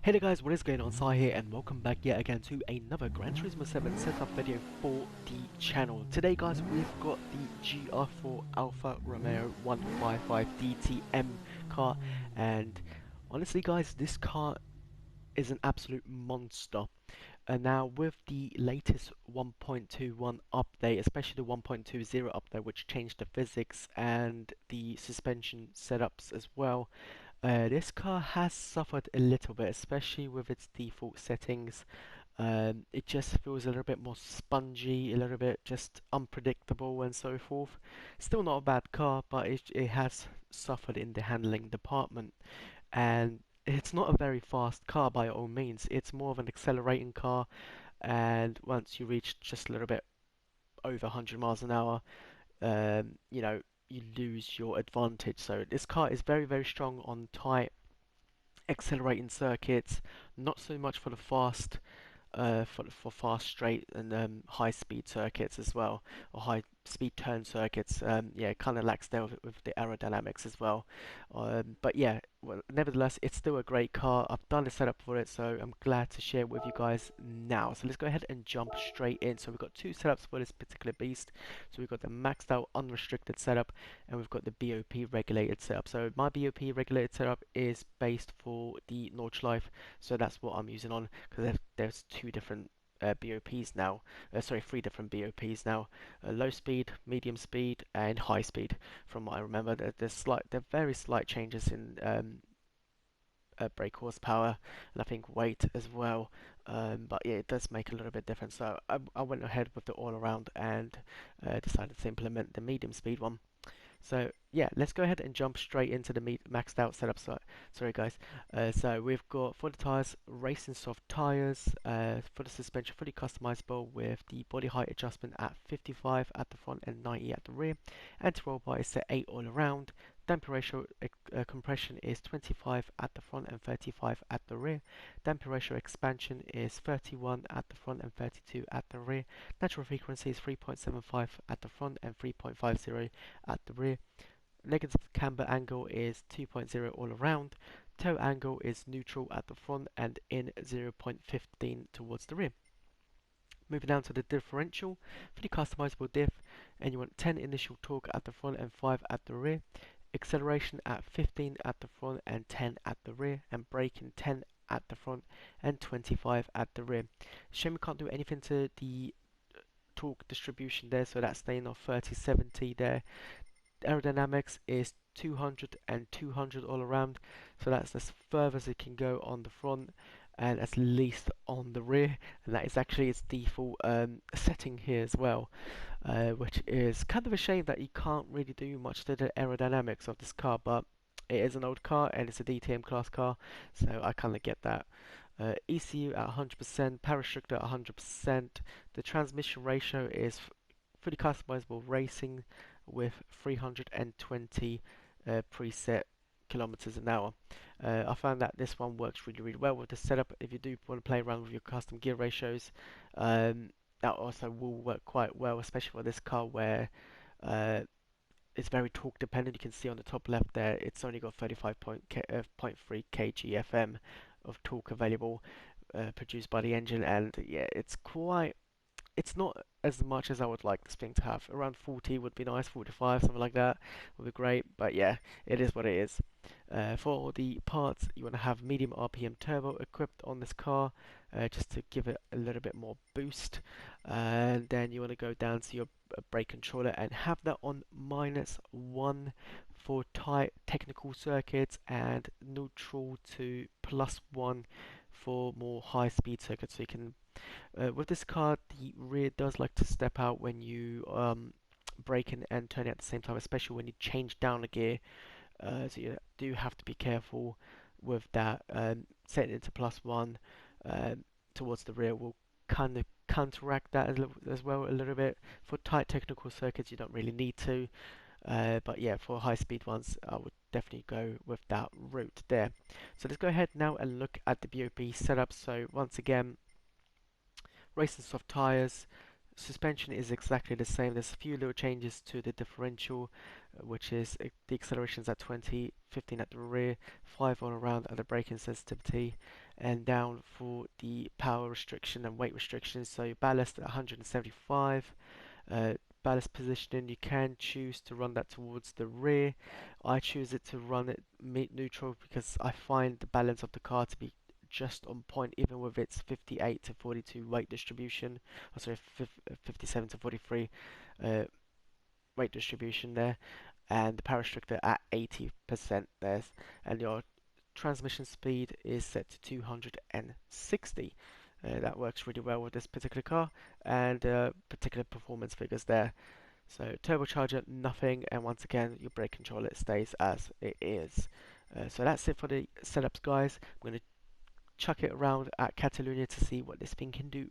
Hey there guys, what is going on? Sai here and welcome back yet again to another Gran Turismo 7 setup video for the channel. Today guys, we've got the GR4 ALFA ROMEO 155 DTM car, and honestly guys, this car is an absolute monster. And now with the latest 1.21 update, especially the 1.20 update, which changed the physics and the suspension setups as well, this car has suffered a little bit, especially with its default settings. It just feels a little bit more spongy, a little bit just unpredictable and so forth. Still not a bad car, but it has suffered in the handling department. And it's not a very fast car by all means. It's more of an accelerating car, and once you reach just a little bit over 100 miles an hour, you lose your advantage. So this car is very, very strong on tight accelerating circuits, not so much for the fast for fast straight and high speed circuits as well, or high speed turn circuits. Yeah, it kind of lacks there with the aerodynamics as well. But yeah, well, nevertheless, it's still a great car. I've done the setup for it, so I'm glad to share it with you guys now. So let's go ahead and jump straight in. So we've got two setups for this particular beast. So we've got the maxed out unrestricted setup, and we've got the BOP regulated setup. So my BOP regulated setup is based for the Nordschleife, so that's what I'm using on, because there's two different BOPs now. Sorry, three different BOPs now: low speed, medium speed, and high speed. From what I remember, there are very slight changes in brake horsepower and I think weight as well. But yeah, it does make a little bit difference. So I went ahead with the all around and decided to implement the medium speed one. So yeah, let's go ahead and jump straight into the maxed out setup. Sorry guys. So we've got for the tires, racing soft tires. For the suspension, fully customizable with the body height adjustment at 55 at the front and 90 at the rear. Anti-roll bar is set 8 all around. Damper ratio compression is 25 at the front and 35 at the rear. Damper ratio expansion is 31 at the front and 32 at the rear. Natural frequency is 3.75 at the front and 3.50 at the rear. Negative camber angle is 2.0 all around. Toe angle is neutral at the front and in 0.15 towards the rear. Moving down to the differential, for the customizable diff, and you want 10 initial torque at the front and 5 at the rear. Acceleration at 15 at the front and 10 at the rear, and braking 10 at the front and 25 at the rear. Shame we can't do anything to the torque distribution there, so that's staying off 30-70 there. Aerodynamics is 200 and 200 all around, so that's as further as it can go on the front and as least on the rear, and that is actually its default setting here as well, which is kind of a shame that you can't really do much to the aerodynamics of this car, but it is an old car and it's a DTM class car, so I kind of get that. ECU at 100%, power restrictor at 100%. The transmission ratio is fully customizable racing with 320 preset kilometers an hour. I found that this one works really well with the setup. If you do want to play around with your custom gear ratios, that also will work quite well, especially for this car where it's very torque dependent. You can see on the top left there, it's only got 35.3 kgfm of torque available, produced by the engine, and yeah, it's not as much as I would like this thing to have. Around 40 would be nice, 45, something like that would be great, but yeah, it is what it is. For the parts, you want to have medium RPM turbo equipped on this car, just to give it a little bit more boost. And then you want to go down to your brake controller and have that on -1 for tight technical circuits and neutral to +1 for more high speed circuits. So you can with this car, the rear does like to step out when you brake and turn it at the same time, especially when you change down a gear. So you do have to be careful with that. Setting it to +1 towards the rear will kind of counteract that as well a little bit. For tight technical circuits, you don't really need to. But yeah, for high speed ones, I would definitely go with that route there. So let's go ahead now and look at the BOP setup. So once again, racing soft tires. Suspension is exactly the same. There's a few little changes to the differential, which is the acceleration is at 20, 15 at the rear, 5 all around at the braking sensitivity, and down for the power restriction and weight restriction. So ballast at 175. uh, Ballast positioning, you can choose to run that towards the rear. I choose it to run it mid neutral because I find the balance of the car to be just on point, even with its 58 to 42 weight distribution. Oh, sorry, 57 to 43 uh, weight distribution there, and the power restrictor at 80% there, and your transmission speed is set to 260. That works really well with this particular car, and particular performance figures there. So turbocharger, nothing, and once again your brake controller stays as it is. So that's it for the setups, guys. I'm going to chuck it around at Catalunya to see what this thing can do.